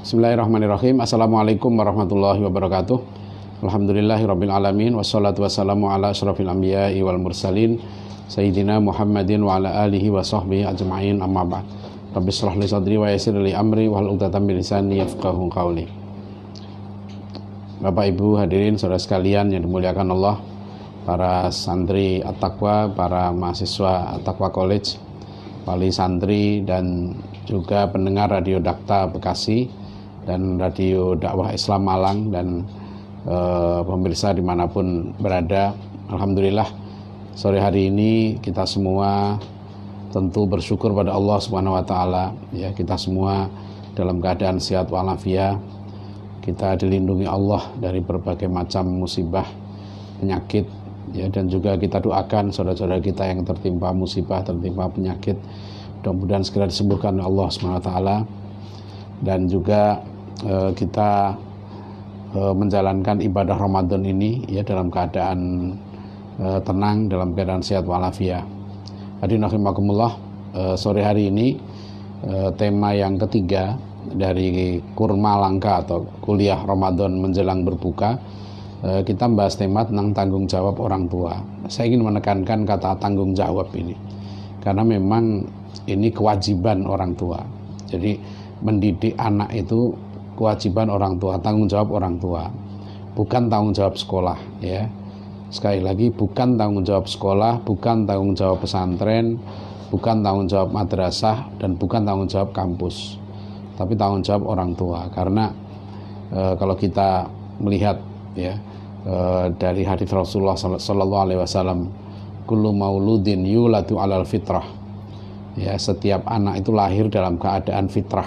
Bismillahirrahmanirrahim. Assalamualaikum warahmatullahi wabarakatuh. Alhamdulillahirabbil alamin wassalatu wassalamu ala asyrafil anbiya'i wal mursalin sayyidina Muhammadin wa ala alihi wa sahbihi ajma'in, amma ba'd. Rabbi shrah li sadri wa yassir li amri wahlul 'uqdatam min lisani yafqahu qawli. Bapak Ibu hadirin saudara sekalian yang dimuliakan Allah, para santri At-Taqwa, para mahasiswa At-Taqwa College, wali santri, dan juga pendengar Radio Dakta Bekasi dan Radio Dakwah Islam Malang, dan pemirsa dimanapun berada. Alhamdulillah, sore hari ini kita semua tentu bersyukur pada Allah Subhanahu wa Ta'ala. Ya, kita semua dalam keadaan sehat walafiat. Kita dilindungi Allah dari berbagai macam musibah, penyakit, ya, dan juga kita doakan saudara-saudara kita yang tertimpa musibah, tertimpa penyakit, mudah-mudahan segera disembuhkan oleh Allah Subhanahu wa Ta'ala. Dan juga kita menjalankan ibadah Ramadan ini ya dalam keadaan tenang, dalam keadaan sehat walafiat. Hadirin rahimakumullah, sore hari ini tema yang ketiga dari kurma langka atau kuliah Ramadan menjelang berbuka, kita membahas tema tentang tanggung jawab orang tua. Saya ingin menekankan kata tanggung jawab ini karena memang ini kewajiban orang tua. Jadi mendidik anak itu kewajiban orang tua, tanggung jawab orang tua, bukan tanggung jawab sekolah, ya. Sekali lagi, bukan tanggung jawab sekolah, bukan tanggung jawab pesantren, bukan tanggung jawab madrasah, dan bukan tanggung jawab kampus, tapi tanggung jawab orang tua. Karena kalau kita melihat ya dari hadis Rasulullah Sallallahu Alaihi Wasallam, kullu mauludin yuladu alal fitrah, ya, setiap anak itu lahir dalam keadaan fitrah,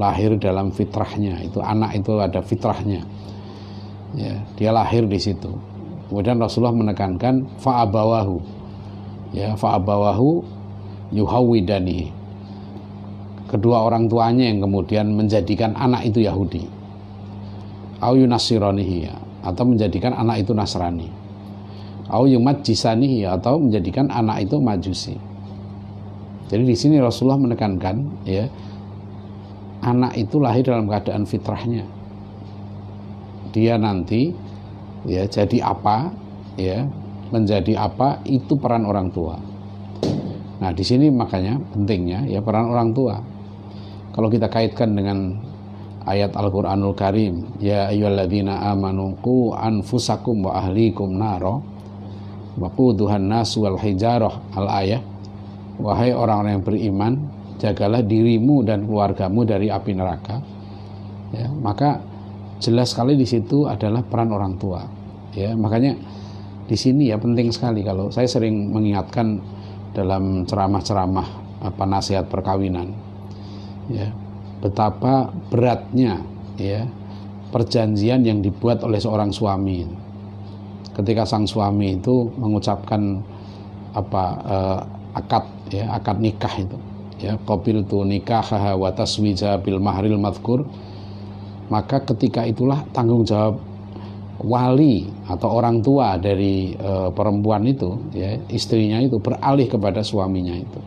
lahir dalam fitrahnya. Itu anak itu ada fitrahnya, ya, dia lahir di situ. Kemudian Rasulullah menekankan fa'abawahu, ya, fa'abawahu yuhawidani, kedua orang tuanya yang kemudian menjadikan anak itu Yahudi, au yunasiranihi, ya, atau menjadikan anak itu Nasrani, au yumajjisanihi, atau menjadikan anak itu Majusi. Jadi di sini Rasulullah menekankan, ya, anak itu lahir dalam keadaan fitrahnya. Dia nanti ya jadi apa, ya, menjadi apa, itu peran orang tua. Nah, di sini makanya pentingnya ya peran orang tua. Kalau kita kaitkan dengan ayat Al-Qur'anul Karim, ya ayyuhalladzina amanu qu anfusakum wa ahlikum naro waquduhan nas wal hijarah, al-ayah. Wahai orang-orang yang beriman, jagalah dirimu dan keluargamu dari api neraka. Ya, maka jelas sekali di situ adalah peran orang tua. Ya, makanya di sini ya penting sekali. Kalau saya sering mengingatkan dalam ceramah-ceramah nasihat perkawinan, ya, betapa beratnya ya perjanjian yang dibuat oleh seorang suami. Ketika sang suami itu mengucapkan akad, ya, akad nikah itu, ya, qabiltu nikahaha wa taswija bil mahril madhkur, maka ketika itulah tanggung jawab wali atau orang tua dari perempuan itu, ya, istrinya itu, beralih kepada suaminya itu.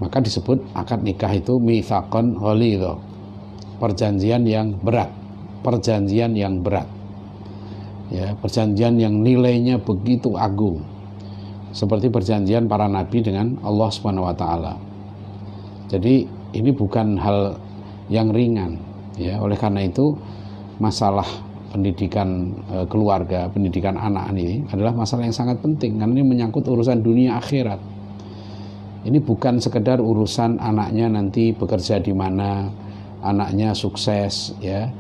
Maka disebut akad nikah itu mitsaqan ghalidha, perjanjian yang berat, perjanjian yang berat, ya, perjanjian yang nilainya begitu agung, seperti perjanjian para nabi dengan Allah Subhanahu wa Ta'ala. Jadi ini bukan hal yang ringan, ya. Oleh karena itu masalah pendidikan keluarga, pendidikan anak ini adalah masalah yang sangat penting karena ini menyangkut urusan dunia akhirat. Ini bukan sekedar urusan anaknya nanti bekerja di mana, anaknya sukses, ya,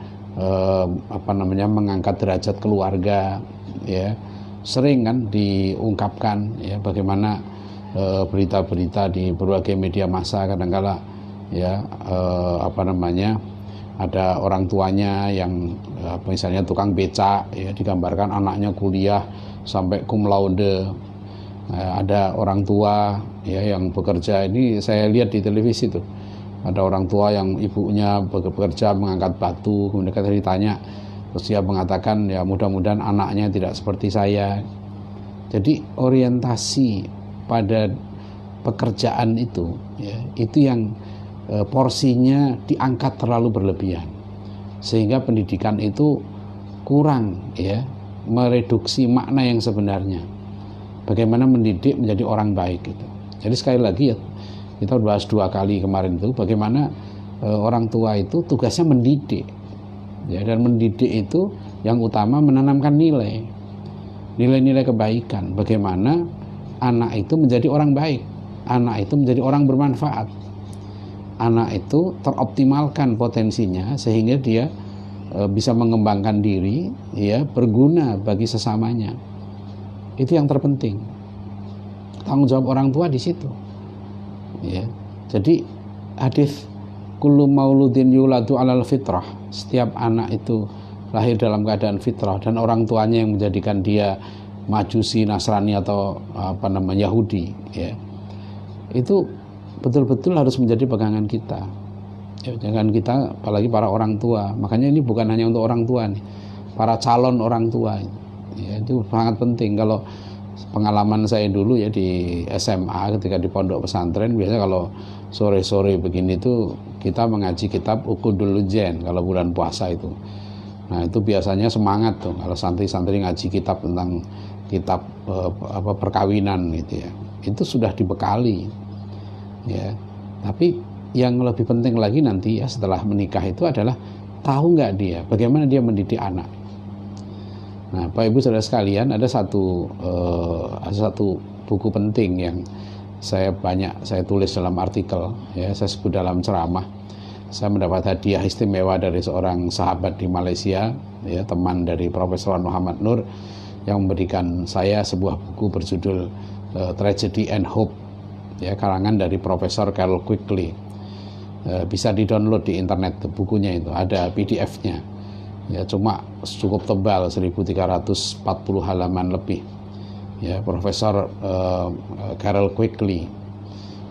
mengangkat derajat keluarga, ya. Sering kan diungkapkan, ya, bagaimana berita-berita di berbagai media massa kadang-kala, ya, ada orang tuanya yang misalnya tukang becak, ya, digambarkan anaknya kuliah sampai cum laude. Ada orang tua, ya, yang bekerja, ini saya lihat di televisi tuh, ada orang tua yang ibunya bekerja mengangkat batu, kemudian kita ditanya, terus dia mengatakan, ya, mudah-mudahan anaknya tidak seperti saya. Jadi orientasi pada pekerjaan itu, ya, itu yang porsinya diangkat terlalu berlebihan, sehingga pendidikan itu kurang ya mereduksi makna yang sebenarnya. Bagaimana mendidik menjadi orang baik gitu. Jadi sekali lagi ya, kita bahas 2 kali kemarin itu bagaimana orang tua itu tugasnya mendidik. Ya, dan mendidik itu yang utama menanamkan nilai-nilai kebaikan. Bagaimana anak itu menjadi orang baik, anak itu menjadi orang bermanfaat, anak itu teroptimalkan potensinya sehingga dia bisa mengembangkan diri, ya, berguna bagi sesamanya. Itu yang terpenting. Tanggung jawab orang tua di situ. Ya. Jadi hadis kullu mauludin yuladu alal fitrah, setiap anak itu lahir dalam keadaan fitrah dan orang tuanya yang menjadikan dia Majusi, Nasrani atau Yahudi, ya. Itu betul-betul harus menjadi pegangan kita. Ya, jangan kita, apalagi para orang tua. Makanya ini bukan hanya untuk orang tua nih, para calon orang tua. Ya, itu sangat penting. Kalau pengalaman saya dulu ya di SMA ketika di pondok pesantren, biasanya kalau sore-sore begini tuh kita mengaji kitab Uqudul Lujen kalau bulan puasa itu. Nah itu biasanya semangat tuh kalau santri-santri ngaji kitab tentang kitab perkawinan gitu ya. Itu sudah dibekali. Ya, tapi yang lebih penting lagi nanti ya setelah menikah itu adalah tahu nggak dia bagaimana dia mendidik anak. Nah, Pak Ibu Saudara sekalian, ada satu buku penting yang saya tulis dalam artikel, ya, saya sebut dalam ceramah. Saya mendapat hadiah istimewa dari seorang sahabat di Malaysia, ya, teman dari Profesor Muhammad Nur, yang memberikan saya sebuah buku berjudul Tragedy and Hope, ya, karangan dari Profesor Carol Quigley. Bisa di-download di internet bukunya, itu ada PDF-nya. Ya, cuma cukup tebal 1340 halaman lebih. Ya, Profesor Carol Quigley.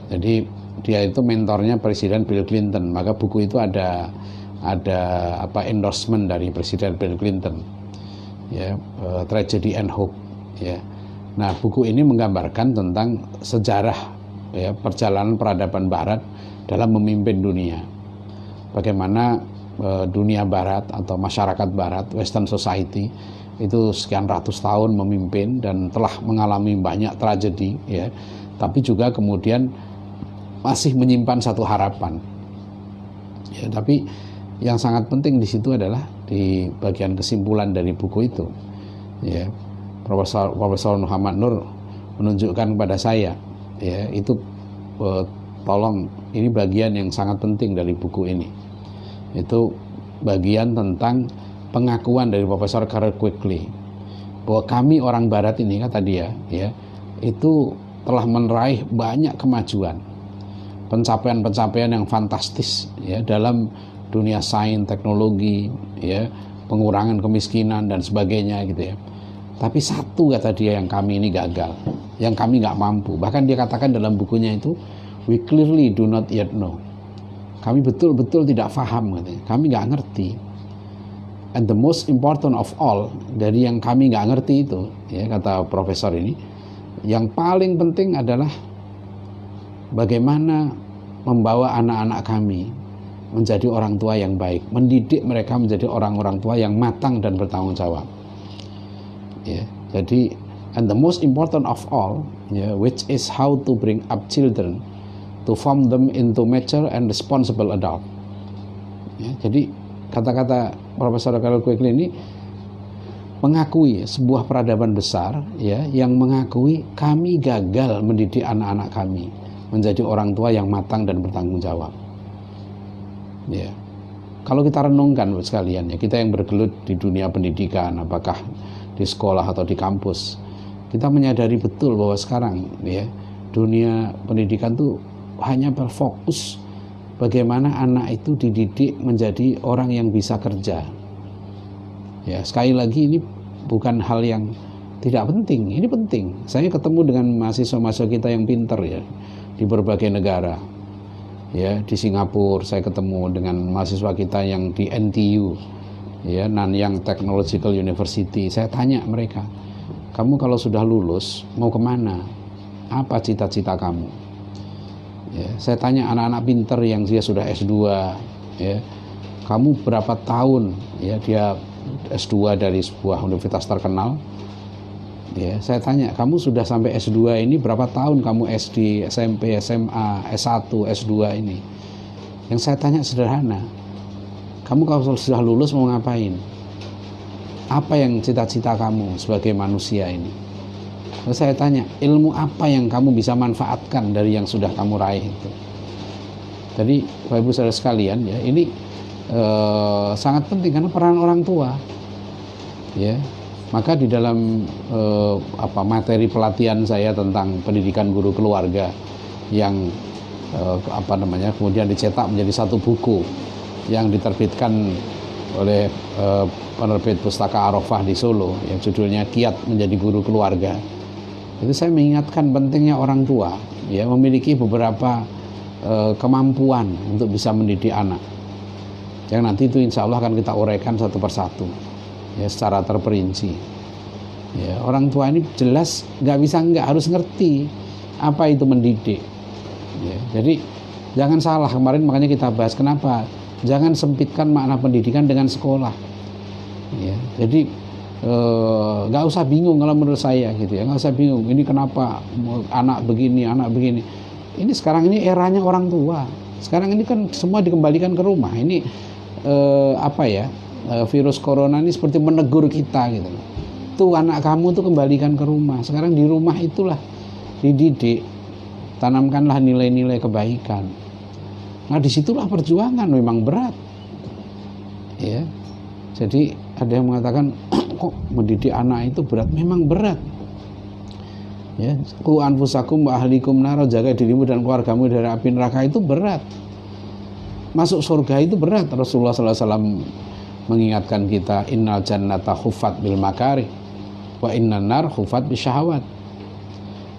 Jadi dia itu mentornya Presiden Bill Clinton, maka buku itu ada endorsement dari Presiden Bill Clinton. Ya, Tragedy and Hope, ya. Nah, buku ini menggambarkan tentang sejarah, ya, perjalanan peradaban barat dalam memimpin dunia. Bagaimana dunia barat atau masyarakat barat, Western Society, itu sekian ratus tahun memimpin dan telah mengalami banyak tragedi, ya, tapi juga kemudian masih menyimpan satu harapan. Ya, tapi yang sangat penting di situ adalah di bagian kesimpulan dari buku itu, ya, Profesor Muhammad Nur menunjukkan kepada saya, ya, itu tolong, ini bagian yang sangat penting dari buku ini. Itu bagian tentang pengakuan dari Profesor Carol Quigley bahwa kami orang barat ini, kata dia, ya, itu telah meraih banyak kemajuan, pencapaian-pencapaian yang fantastis, ya, dalam dunia sains, teknologi, ya, pengurangan kemiskinan dan sebagainya gitu ya. Tapi satu, kata dia, yang kami ini gagal, yang kami nggak mampu. Bahkan dia katakan dalam bukunya itu, we clearly do not yet know. Kami betul-betul tidak paham, katanya. Kami nggak ngerti. And the most important of all, dari yang kami nggak ngerti itu, ya, kata profesor ini, yang paling penting adalah bagaimana membawa anak-anak kami menjadi orang tua yang baik, mendidik mereka menjadi orang-orang tua yang matang dan bertanggung jawab. Ya, jadi and the most important of all, ya, which is how to bring up children to form them into mature and responsible adult. Ya, jadi kata-kata Profesor Carol Quigley ini mengakui sebuah peradaban besar, ya, yang mengakui kami gagal mendidik anak-anak kami menjadi orang tua yang matang dan bertanggung jawab. Ya, kalau kita renungkan sekalian, ya, kita yang bergelut di dunia pendidikan, apakah di sekolah atau di kampus, kita menyadari betul bahwa sekarang, ya, dunia pendidikan tuh hanya berfokus bagaimana anak itu dididik menjadi orang yang bisa kerja. Ya, sekali lagi ini bukan hal yang tidak penting, ini penting. Saya ketemu dengan mahasiswa-mahasiswa kita yang pintar, ya, di berbagai negara. Ya, di Singapura saya ketemu dengan mahasiswa kita yang di NTU, ya, Nanyang Technological University. Saya tanya mereka, kamu kalau sudah lulus mau kemana? Apa cita-cita kamu? Ya, saya tanya anak-anak pinter yang dia sudah S2, ya, kamu berapa tahun, ya, dia S2 dari sebuah universitas terkenal. Ya, saya tanya, kamu sudah sampai S2 ini berapa tahun kamu SD, SMP, SMA, S1, S2 ini? Yang saya tanya sederhana, kamu kalau sudah lulus mau ngapain? Apa yang cita-cita kamu sebagai manusia ini? Lalu saya tanya, ilmu apa yang kamu bisa manfaatkan dari yang sudah kamu raih itu? Jadi Bapak Ibu saudara sekalian, ya, ini sangat penting karena peran orang tua, ya. Maka di dalam materi pelatihan saya tentang pendidikan guru keluarga yang kemudian dicetak menjadi satu buku yang diterbitkan oleh penerbit Pustaka Arafah di Solo yang judulnya Kiat Menjadi Guru Keluarga. Itu saya mengingatkan pentingnya orang tua, ya, memiliki beberapa kemampuan untuk bisa mendidik anak. Yang nanti itu insya Allah akan kita uraikan satu persatu, ya, secara terperinci. Ya, orang tua ini jelas nggak harus ngerti apa itu mendidik. Ya, jadi jangan salah, kemarin makanya kita bahas kenapa jangan sempitkan makna pendidikan dengan sekolah. Ya, jadi nggak usah bingung kalau menurut saya gitu, ya, nggak usah bingung ini kenapa anak begini. Ini sekarang ini eranya orang tua. Sekarang ini kan semua dikembalikan ke rumah. Ini virus corona ini seperti menegur kita gitu. Tuh anak kamu tuh kembalikan ke rumah. Sekarang di rumah itulah dididik, tanamkanlah nilai-nilai kebaikan. Nah disitulah perjuangan memang berat, ya. Jadi ada yang mengatakan kok mendidik anak itu berat, memang berat. Ya, ku anfusakum wa ahlikum nar, jaga dirimu dan keluargamu dari api neraka itu berat. Masuk surga itu berat. Rasulullah SAW mengingatkan kita, innal jannata khuffat bil makari wa innan nar khuffat bisyahawat.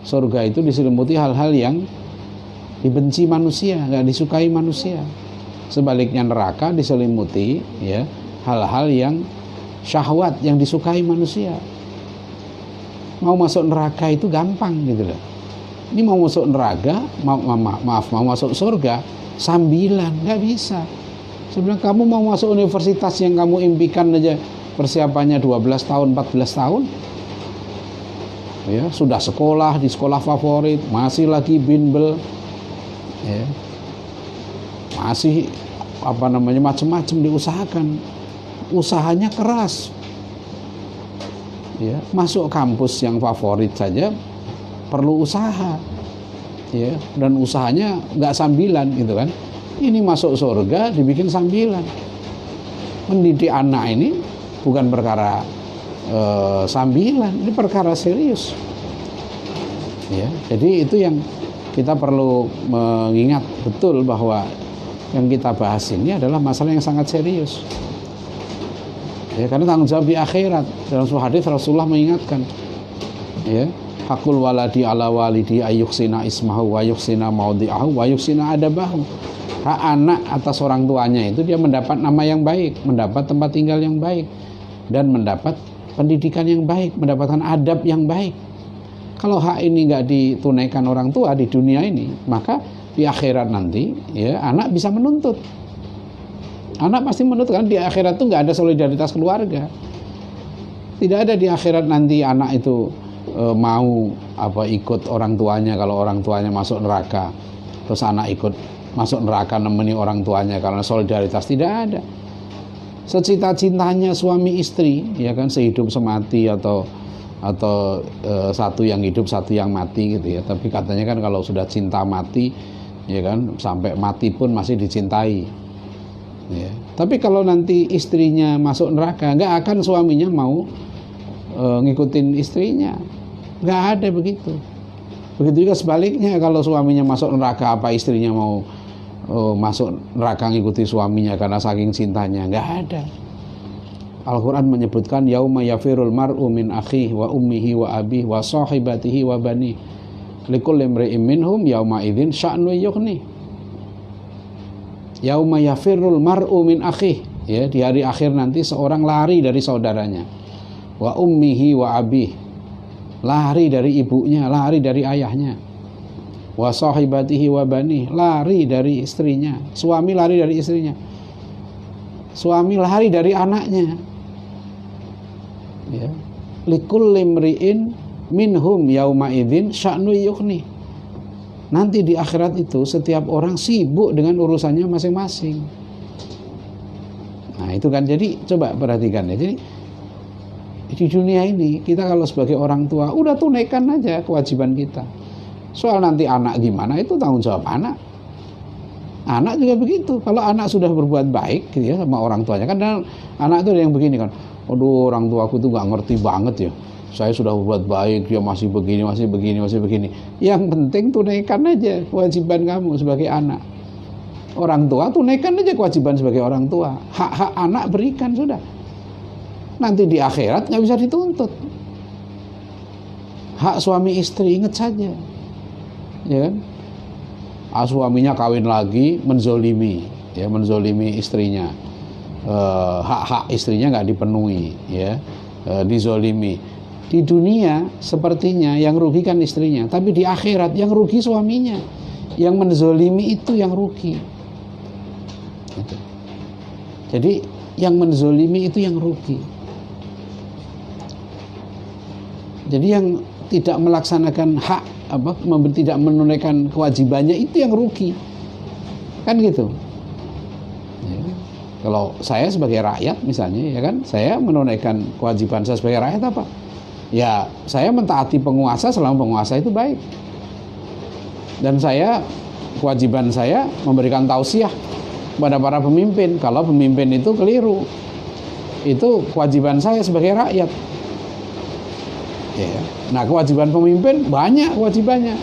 Surga itu diselimuti hal-hal yang dibenci manusia, nggak disukai manusia. Sebaliknya neraka diselimuti, ya, hal-hal yang syahwat yang disukai manusia. Mau masuk neraka itu gampang gitu loh. Ini mau masuk neraka, mau masuk surga sambilan, nggak bisa. Sebenarnya kamu mau masuk universitas yang kamu impikan aja persiapannya 12 tahun, 14 tahun. Ya, sudah sekolah di sekolah favorit, masih lagi bimbel. Ya. Masih macam-macam diusahakan. Usahanya keras. Ya, masuk kampus yang favorit saja perlu usaha. Ya, dan usahanya nggak sambilan gitu kan. Ini masuk surga dibikin sambilan. Mendidik anak ini bukan perkara sambilan, ini perkara serius. Ya, jadi itu yang kita perlu mengingat betul bahwa yang kita bahas ini adalah masalah yang sangat serius. Ya, karena tanggung jawab di akhirat. Dalam sebuah hadis Rasulullah mengingatkan, ya, hakul waladi ala walidi ayyuhsina ismahu wa yuhsina maudhi'ahu wa yuhsina adabahu. Hak anak atas orang tuanya itu dia mendapat nama yang baik, mendapat tempat tinggal yang baik, dan mendapat pendidikan yang baik, mendapatkan adab yang baik. Kalau hak ini nggak ditunaikan orang tua di dunia ini, maka di akhirat nanti, ya, anak bisa menuntut. Anak pasti menuntut, kan di akhirat itu nggak ada solidaritas keluarga. Tidak ada di akhirat nanti anak itu mau ikut orang tuanya kalau orang tuanya masuk neraka, terus anak ikut masuk neraka nemeni orang tuanya karena solidaritas. Tidak ada. Secita-citanya suami istri, ya kan, sehidup semati atau satu yang hidup satu yang mati gitu ya. Tapi katanya kan kalau sudah cinta mati, ya kan, sampai mati pun masih dicintai. Ya. Tapi kalau nanti istrinya masuk neraka, nggak akan suaminya mau ngikutin istrinya, nggak ada begitu. Begitu juga sebaliknya, kalau suaminya masuk neraka, apa istrinya mau masuk neraka ngikuti suaminya karena saking cintanya? Nggak ada. Al-Quran menyebutkan yauma yafirul mar'u min akhihi wa ummihi wa abihi wa sahibatihi wa bani likulli imri'in minhum yauma idzin sya'nu yughni. Yauma yafirul mar'u min akhihi, ya, di hari akhir nanti seorang lari dari saudaranya, wa ummihi wa abihi, lari dari ibunya, lari dari ayahnya, wa sahibatihi wa bani, lari dari istrinya, suami lari dari istrinya, suami lari dari anaknya. Ya. Likulli imri'in minhum yauma idzin sya'nu yughni. Nanti di akhirat itu setiap orang sibuk dengan urusannya masing-masing. Nah itu kan, jadi coba perhatikan ya. Jadi di dunia ini kita kalau sebagai orang tua udah tunaikan aja kewajiban kita. Soal nanti anak gimana itu tanggung jawab anak. Anak juga begitu. Kalau anak sudah berbuat baik gitu ya sama orang tuanya, kan anak itu ada yang begini kan. Aduh, orang tua aku tuh nggak ngerti banget ya. Saya sudah berbuat baik, dia masih begini, masih begini, masih begini. Yang penting tunaikan aja kewajiban kamu sebagai anak. Orang tua tunaikan aja kewajiban sebagai orang tua. Hak-hak anak berikan sudah. Nanti di akhirat nggak bisa dituntut. Hak suami istri ingat saja, ya kan? Suaminya kawin lagi menzolimi, ya menzolimi istrinya. Hak-hak istrinya nggak dipenuhi, ya dizolimi. Di dunia sepertinya yang rugi kan istrinya, tapi di akhirat yang rugi suaminya, yang menzolimi itu yang rugi. Gitu. Jadi yang menzolimi itu yang rugi. Jadi yang tidak melaksanakan hak, tidak menunaikan kewajibannya itu yang rugi, kan gitu. Ya. Kalau saya sebagai rakyat misalnya, ya kan, saya menunaikan kewajiban saya sebagai rakyat apa? Ya saya mentaati penguasa selama penguasa itu baik, dan kewajiban saya memberikan tausiah kepada para pemimpin kalau pemimpin itu keliru. Itu kewajiban saya sebagai rakyat. Ya. Nah kewajiban pemimpin banyak kewajibannya.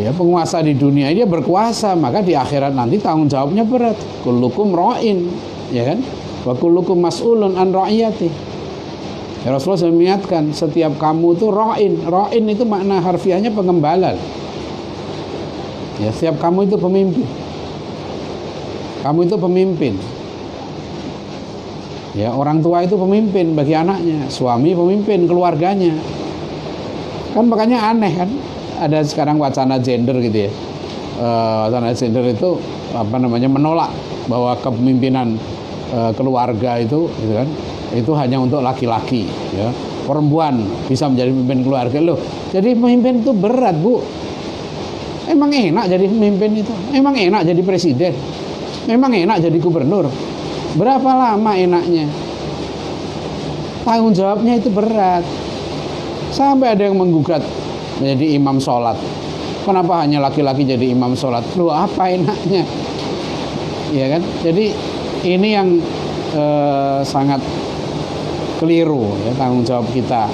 Ya, penguasa di dunia dia berkuasa, maka di akhirat nanti tanggung jawabnya berat. Kullukum ra'in, ya kan? Wa kullukum mas'ulun an ra'iyati. Ya, Rasulullah sudah mengingatkan, setiap kamu itu ra'in. Ra'in itu makna harfiahnya pengembala. Ya, setiap kamu itu pemimpin. Kamu itu pemimpin. Ya, orang tua itu pemimpin bagi anaknya, suami pemimpin keluarganya. Kan makanya aneh kan, ada sekarang wacana gender gitu ya. Wacana gender itu menolak bahwa kepemimpinan keluarga itu, gitu kan, itu hanya untuk laki-laki, ya. Perempuan bisa menjadi pemimpin keluarga loh. Jadi pemimpin itu berat, Bu. Emang enak jadi pemimpin itu? Emang enak jadi presiden? Memang enak jadi gubernur? Berapa lama enaknya? Tanggung jawabnya itu berat. Sampai ada yang menggugat menjadi imam sholat. Kenapa hanya laki-laki jadi imam sholat? Loh, apa enaknya? Ya kan? Jadi ini yang sangat keliru, ya, tanggung jawab kita,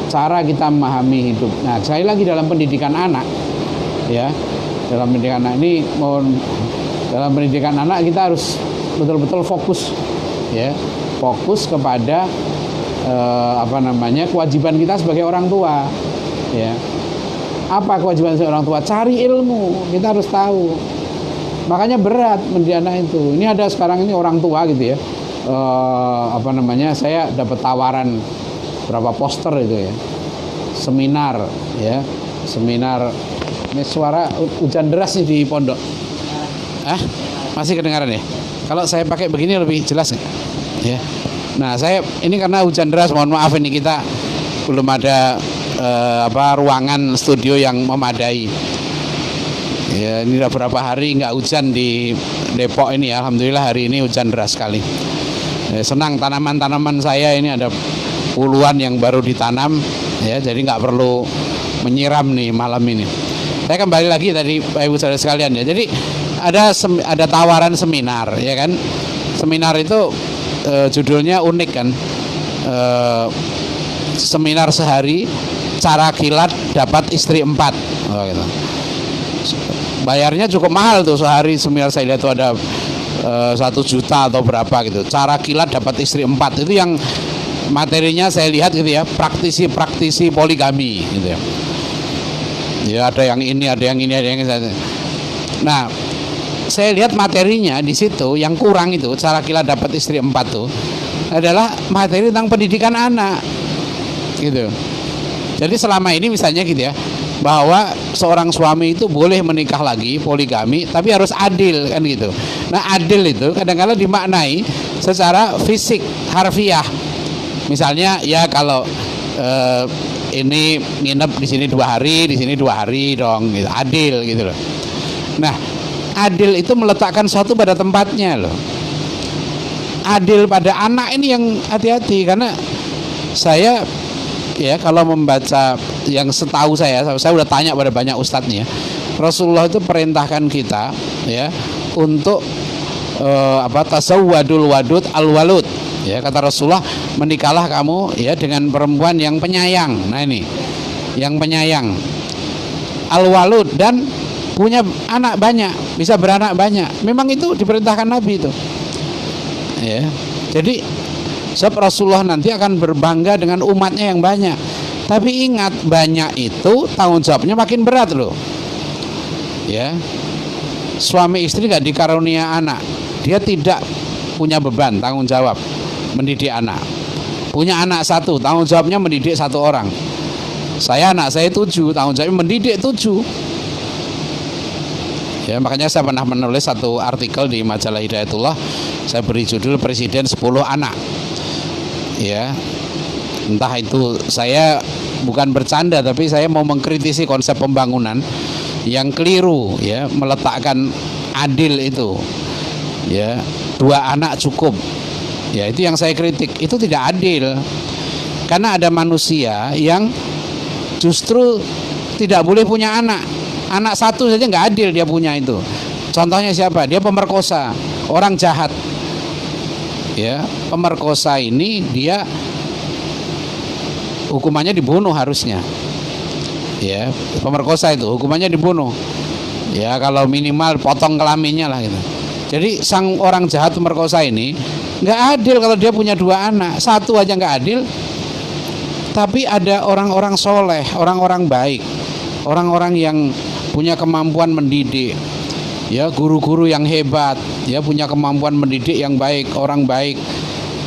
cara kita memahami hidup. Nah, sekali lagi dalam pendidikan anak, ya, dalam pendidikan anak ini, dalam pendidikan anak kita harus betul-betul fokus, ya, fokus kepada kewajiban kita sebagai orang tua, ya. Apa kewajiban sebagai orang tua? Cari ilmu, kita harus tahu. Makanya berat mendidik anak itu. Ini ada sekarang ini orang tua gitu ya. Saya dapat tawaran berapa poster itu ya, seminar, ya, seminar. Ini suara hujan deras nih di pondok. Masih kedengaran ya? Kalau saya pakai begini lebih jelas nggak? Ya. Nah, saya ini karena hujan deras, mohon maaf ini kita belum ada ruangan studio yang memadai. Ya, ini udah berapa hari nggak hujan di Depok ini ya. Alhamdulillah hari ini hujan deras sekali. Senang, tanaman-tanaman saya ini ada puluhan yang baru ditanam, ya, jadi nggak perlu menyiram nih malam ini. Saya kembali lagi tadi Bapak Ibu saudara sekalian ya. Jadi ada tawaran seminar, ya kan? Seminar itu judulnya unik kan. Seminar sehari, cara kilat dapat istri 4. Oh, gitu. Bayarnya cukup mahal tuh sehari seminar, saya lihat tuh ada 1 juta atau berapa gitu. Cara kilat dapat istri 4 itu yang materinya saya lihat gitu ya, praktisi poligami gitu ya. Ya ada yang ini, ada yang ini, ada yang ini. Nah, saya lihat materinya di situ yang kurang itu cara kilat dapat istri 4 tuh adalah materi tentang pendidikan anak gitu. Jadi selama ini misalnya gitu ya, bahwa seorang suami itu boleh menikah lagi, poligami, tapi harus adil kan gitu. Nah, adil itu kadang-kadang dimaknai secara fisik, harfiah. Misalnya ya kalau ini nginep di sini 2 hari, di sini 2 hari dong, gitu. Adil gitu loh. Nah, adil itu meletakkan sesuatu pada tempatnya loh. Adil pada anak ini yang hati-hati, karena saya ya kalau membaca yang setahu saya udah tanya pada banyak ustadznya, Rasulullah itu perintahkan kita ya untuk tasawwadul wadud al walud. Ya, kata Rasulullah, menikahlah kamu ya dengan perempuan yang penyayang. Nah, ini yang penyayang, al walud, dan punya anak banyak, bisa beranak banyak. Memang itu diperintahkan Nabi itu. Ya. Jadi sebab Rasulullah nanti akan berbangga dengan umatnya yang banyak. Tapi ingat, banyak itu tanggung jawabnya makin berat loh. Ya. Suami istri nggak dikarunia anak, dia tidak punya beban tanggung jawab mendidik anak. Punya anak 1, tanggung jawabnya mendidik 1 orang. Anak saya 7, tanggung jawabnya mendidik 7. Ya, makanya saya pernah menulis satu artikel di majalah Hidayatullah. Saya beri judul Presiden 10 Anak. Ya, entah itu saya bukan bercanda, tapi saya mau mengkritisi konsep pembangunan yang keliru ya, meletakkan adil itu. Ya, 2 anak cukup. Ya, itu yang saya kritik. Itu tidak adil. Karena ada manusia yang justru tidak boleh punya anak. Anak 1 saja nggak adil dia punya itu. Contohnya siapa? Dia pemerkosa, orang jahat. Ya, pemerkosa ini dia hukumannya dibunuh harusnya. Ya, pemerkosa itu hukumannya dibunuh. Ya, kalau minimal potong kelaminnya lah gitu. Jadi sang orang jahat pemerkosa ini nggak adil kalau dia punya 2 anak. 1 aja nggak adil. Tapi ada orang-orang soleh, orang-orang baik, orang-orang yang punya kemampuan mendidik, ya, guru-guru yang hebat, ya, punya kemampuan mendidik yang baik, orang baik.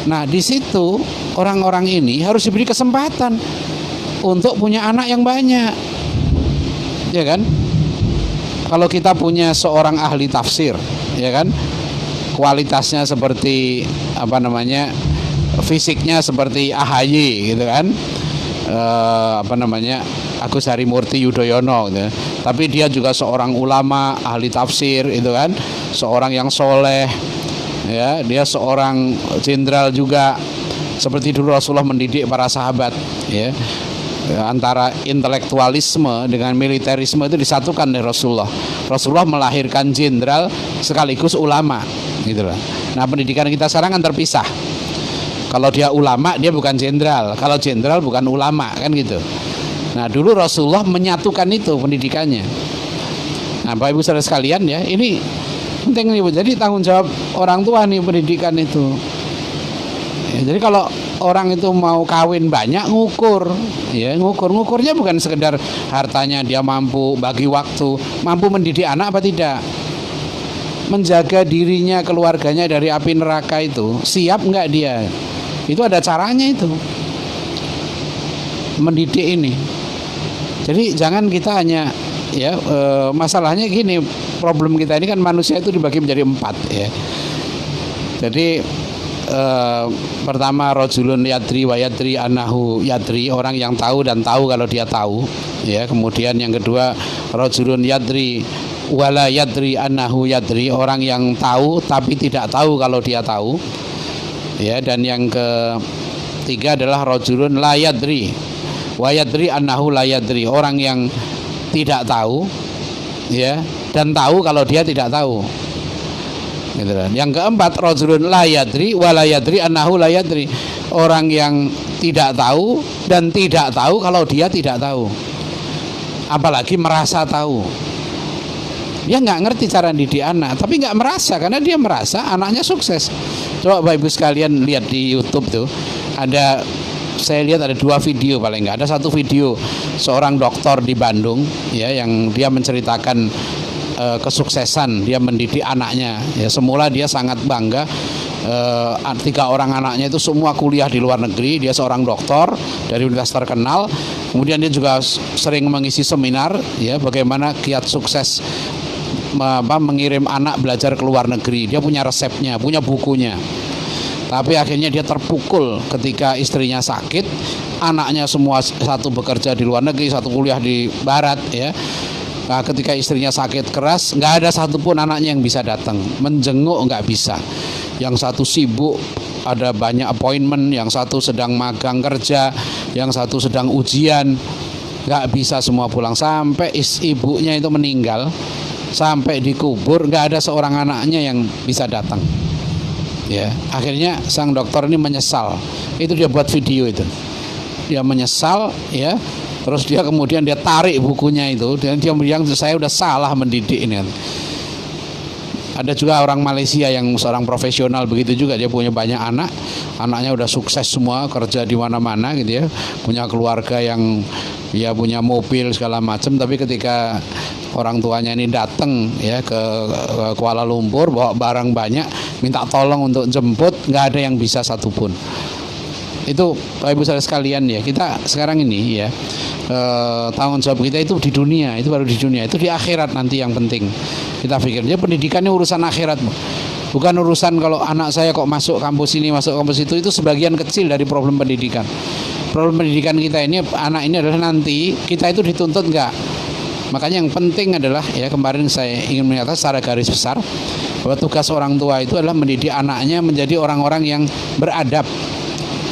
Nah, di situ orang-orang ini harus diberi kesempatan untuk punya anak yang banyak, ya kan? Kalau kita punya seorang ahli tafsir, ya kan, kualitasnya seperti fisiknya seperti AHY gitu kan, Agus Harimurti Yudhoyono gitu. Tapi dia juga seorang ulama, ahli tafsir itu kan, seorang yang soleh, ya, dia seorang jenderal juga, seperti dulu Rasulullah mendidik para sahabat, ya. Antara intelektualisme dengan militerisme itu disatukan oleh Rasulullah. Rasulullah melahirkan jenderal sekaligus ulama, gitu lah. Nah, pendidikan kita sekarang kan terpisah. Kalau dia ulama, dia bukan jenderal. Kalau jenderal bukan ulama, kan gitu. Nah, dulu Rasulullah menyatukan itu pendidikannya. Nah, Bapak Ibu saudara sekalian ya, ini penting nih. Jadi tanggung jawab orang tua nih pendidikan itu. Ya, jadi kalau orang itu mau kawin banyak, ngukur, ya, ngukurnya bukan sekedar hartanya, dia mampu bagi waktu, mampu mendidik anak apa tidak, menjaga dirinya, keluarganya dari api neraka itu, siap nggak dia? Itu ada caranya itu, mendidik ini. Jadi jangan kita hanya ya masalahnya gini, problem kita ini kan manusia itu dibagi menjadi 4 ya. Jadi pertama rajulun yadri wa yadri annahu yadri, orang yang tahu dan tahu kalau dia tahu, ya. Kemudian yang kedua rajulun yadri wala yadri annahu yadri, orang yang tahu tapi tidak tahu kalau dia tahu, ya. Dan yang ketiga adalah rajulun la yadri wa yadri annahu la yadri, orang yang tidak tahu, ya, dan tahu kalau dia tidak tahu. Gitu kan. Yang keempat rajulun la yadri wa la yadri annahu la yadri, orang yang tidak tahu dan tidak tahu kalau dia tidak tahu, apalagi merasa tahu. Dia nggak ngerti cara didik anak, tapi nggak merasa, karena dia merasa anaknya sukses. Coba Bapak Ibu sekalian lihat di YouTube tuh, ada, saya lihat ada 2 video paling nggak. Ada 1 video seorang dokter di Bandung, ya, yang dia menceritakan kesuksesan dia mendidik anaknya. Ya, semula dia sangat bangga 3 orang anaknya itu semua kuliah di luar negeri. Dia seorang doktor dari universitas terkenal. Kemudian dia juga sering mengisi seminar, ya, bagaimana kiat sukses mengirim anak belajar ke luar negeri. Dia punya resepnya, punya bukunya. Tapi akhirnya dia terpukul ketika istrinya sakit, anaknya semua satu bekerja di luar negeri, satu kuliah di barat, ya. Nah, ketika istrinya sakit keras, nggak ada satupun anaknya yang bisa datang menjenguk, nggak bisa. Yang satu sibuk, ada banyak appointment, yang satu sedang magang kerja, yang satu sedang ujian, nggak bisa semua pulang sampai ibunya itu meninggal, sampai dikubur, nggak ada seorang anaknya yang bisa datang. Ya, akhirnya sang dokter ini menyesal. Itu dia buat video itu. Dia menyesal, ya. Terus dia kemudian dia tarik bukunya itu dan dia bilang saya udah salah mendidik ini. Ada juga orang Malaysia yang seorang profesional begitu juga, dia punya banyak anak. Anaknya udah sukses semua, kerja di mana-mana gitu ya. Punya keluarga yang ya punya mobil segala macam, tapi ketika orang tuanya ini datang ya ke Kuala Lumpur bawa barang banyak, minta tolong untuk jemput, nggak ada yang bisa satupun. Itu Bapak Ibu saudara sekalian, ya, kita sekarang ini, ya, tanggung jawab kita itu di dunia, itu baru di dunia, itu di akhirat nanti yang penting. Kita pikirnya pendidikannya urusan akhirat, bukan urusan kalau anak saya kok masuk kampus ini, masuk kampus itu sebagian kecil dari problem pendidikan. Problem pendidikan kita ini, anak ini adalah nanti kita itu dituntut enggak. Makanya yang penting adalah, ya, kemarin saya ingin menyatakan secara garis besar bahwa tugas orang tua itu adalah mendidik anaknya menjadi orang-orang yang beradab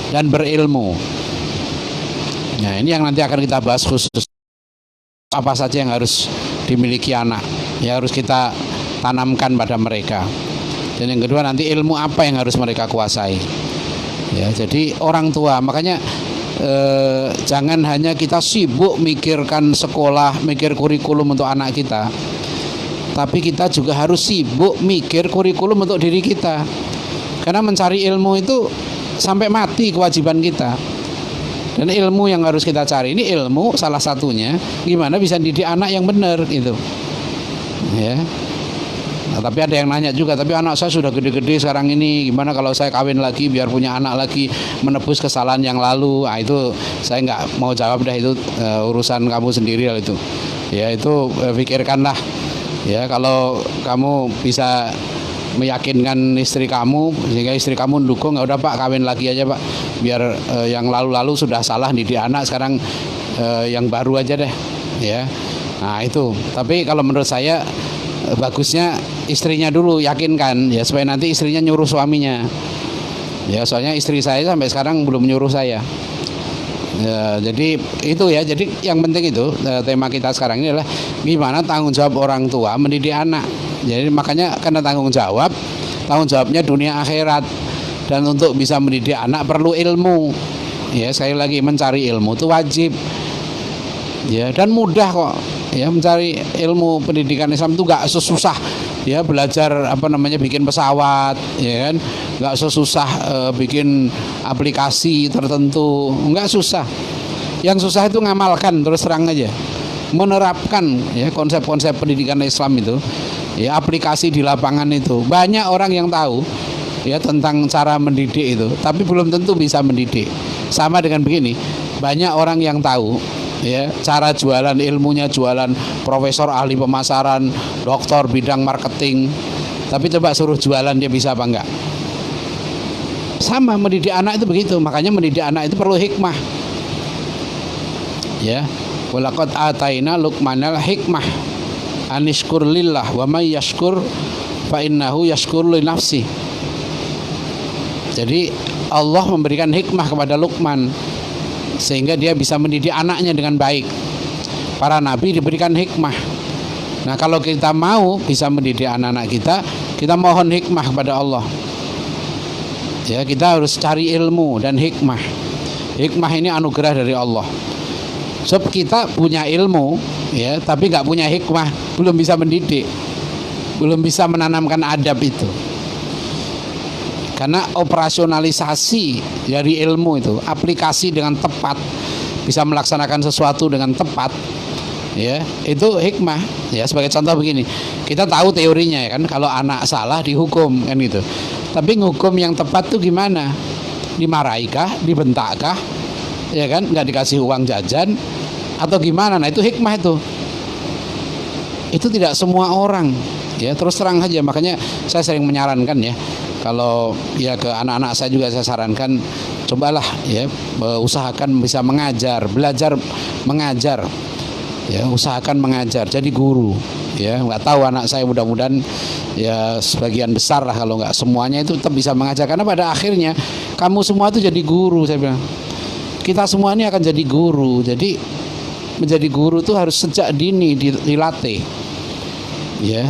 dan berilmu. Nah, ini yang nanti akan kita bahas khusus apa saja yang harus dimiliki anak, ya, harus kita tanamkan pada mereka. Dan yang kedua nanti ilmu apa yang harus mereka kuasai. Ya, jadi orang tua, makanya jangan hanya kita sibuk mikirkan sekolah, mikir kurikulum untuk anak kita, tapi kita juga harus sibuk mikir kurikulum untuk diri kita. Karena mencari ilmu itu sampai mati kewajiban kita. Dan ilmu yang harus kita cari ini ilmu salah satunya gimana bisa didik anak yang benar gitu. Ya. Nah, tapi ada yang nanya juga, tapi anak saya sudah gede-gede sekarang ini, gimana kalau saya kawin lagi biar punya anak lagi, menebus kesalahan yang lalu? Nah, itu saya nggak mau jawab dah, itu urusan kamu sendiri lah itu. Ya, itu pikirkanlah. Ya, kalau kamu bisa meyakinkan istri kamu sehingga istri kamu mendukung, nggak udah Pak, kawin lagi aja Pak, biar yang lalu-lalu sudah salah didik anak, sekarang yang baru aja deh, ya. Nah itu, tapi kalau menurut saya bagusnya istrinya dulu yakinkan, ya, supaya nanti istrinya nyuruh suaminya, ya, soalnya istri saya sampai sekarang belum nyuruh saya. Ya, jadi itu, ya, jadi yang penting itu tema kita sekarang ini adalah gimana tanggung jawab orang tua mendidik anak. Jadi makanya karena tanggung jawabnya dunia akhirat, dan untuk bisa mendidik anak perlu ilmu. Ya, sekali lagi mencari ilmu itu wajib. Ya, dan mudah kok. Ya, mencari ilmu pendidikan Islam itu nggak sesusah, ya, belajar bikin pesawat, ya kan, nggak sesusah bikin aplikasi tertentu, nggak susah. Yang susah itu ngamalkan, terus terang aja, menerapkan, ya, konsep-konsep pendidikan Islam itu, ya, aplikasi di lapangan itu. Banyak orang yang tahu, ya, tentang cara mendidik itu, tapi belum tentu bisa mendidik. Sama dengan begini, banyak orang yang tahu, ya, cara jualan, ilmunya jualan, profesor ahli pemasaran, doktor bidang marketing, tapi coba suruh jualan dia bisa apa enggak? Sama mendidik anak itu begitu. Makanya mendidik anak itu perlu hikmah. Ya, walaqad ataina Luqmanal hikmah anishkur lillah wa may yashkur fa innahu yashkur li nafsi. Jadi Allah memberikan hikmah kepada Luqman sehingga dia bisa mendidik anaknya dengan baik. Para nabi diberikan hikmah. Nah, kalau kita mau bisa mendidik anak-anak kita, kita mohon hikmah kepada Allah. Ya, kita harus cari ilmu dan hikmah. Hikmah ini anugerah dari Allah. Sebab kita punya ilmu, ya, tapi nggak punya hikmah, belum bisa mendidik, belum bisa menanamkan adab itu. Karena operasionalisasi dari ilmu itu, aplikasi dengan tepat, bisa melaksanakan sesuatu dengan tepat, ya, itu hikmah. Ya, sebagai contoh begini, kita tahu teorinya, ya kan, kalau anak salah dihukum, kan gitu. Tapi ngukum yang tepat tuh gimana? Dimarahi kah? Dibentak kah? Ya kan? Nggak dikasih uang jajan atau gimana? Nah itu hikmah itu. Itu tidak semua orang, ya terus terang aja. Makanya saya sering menyarankan ya, kalau ya ke anak-anak saya juga saya sarankan, cobalah ya usahakan bisa mengajar, belajar mengajar, ya usahakan mengajar, jadi guru. Ya nggak tahu anak saya, mudah-mudahan ya sebagian besar lah, kalau nggak semuanya itu tetap bisa mengajar, karena pada akhirnya kamu semua itu jadi guru. Saya bilang kita semua ini akan jadi guru. Jadi menjadi guru itu harus sejak dini dilatih, ya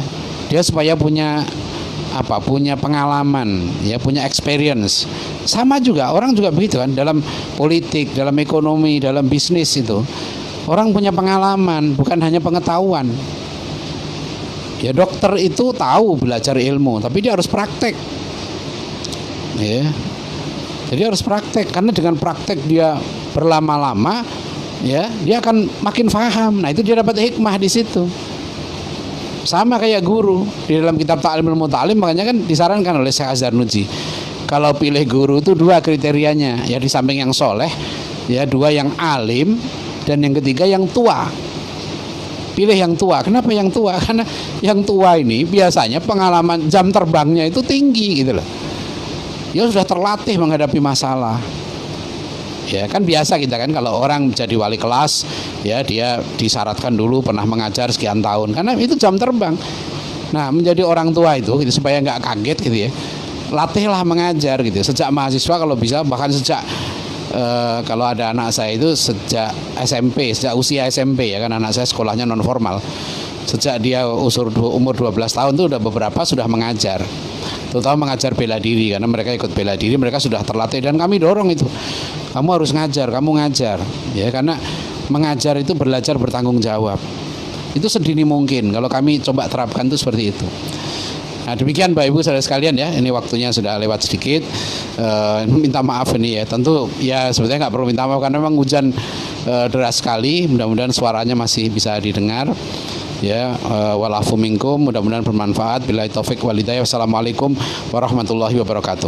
dia supaya punya punya pengalaman, ya punya experience. Sama juga orang juga begitu kan, dalam politik, dalam ekonomi, dalam bisnis itu orang punya pengalaman, bukan hanya pengetahuan. Ya dokter itu tahu belajar ilmu, tapi dia harus praktek, ya jadi harus praktek, karena dengan praktek dia berlama-lama, ya dia akan makin paham. Nah itu dia dapat hikmah di situ. Sama kayak guru di dalam kitab Ta'limul Muta'allim, makanya kan disarankan oleh Syekh Az-Zarnuji, kalau pilih guru itu 2 kriterianya, ya di samping yang soleh, ya 2 yang alim, dan yang ketiga yang tua. Pilih yang tua. Kenapa yang tua? Karena yang tua ini biasanya pengalaman jam terbangnya itu tinggi gitu loh. Dia sudah terlatih menghadapi masalah. Ya kan biasa kita kan kalau orang jadi wali kelas, ya dia disyaratkan dulu pernah mengajar sekian tahun, karena itu jam terbang. Nah menjadi orang tua itu gitu, supaya nggak kaget gitu ya, latihlah mengajar gitu sejak mahasiswa kalau bisa, bahkan sejak kalau ada anak saya itu sejak SMP, sejak usia SMP, ya kan anak saya sekolahnya non formal. Sejak dia umur 12 tahun itu udah beberapa sudah mengajar, terutama mengajar bela diri, karena mereka ikut bela diri, mereka sudah terlatih, dan kami dorong itu, kamu harus ngajar, kamu ngajar, ya karena mengajar itu belajar bertanggung jawab. Itu sedini mungkin kalau kami coba terapkan itu seperti itu. Nah demikian Bapak Ibu saudara sekalian ya, ini waktunya sudah lewat sedikit, minta maaf ini ya, tentu ya sebetulnya nggak perlu minta maaf karena memang hujan deras sekali. Mudah-mudahan suaranya masih bisa didengar ya, walafu minkum, mudah-mudahan bermanfaat. Billahi taufik walhidayah. Wassalamualaikum warahmatullahi wabarakatuh.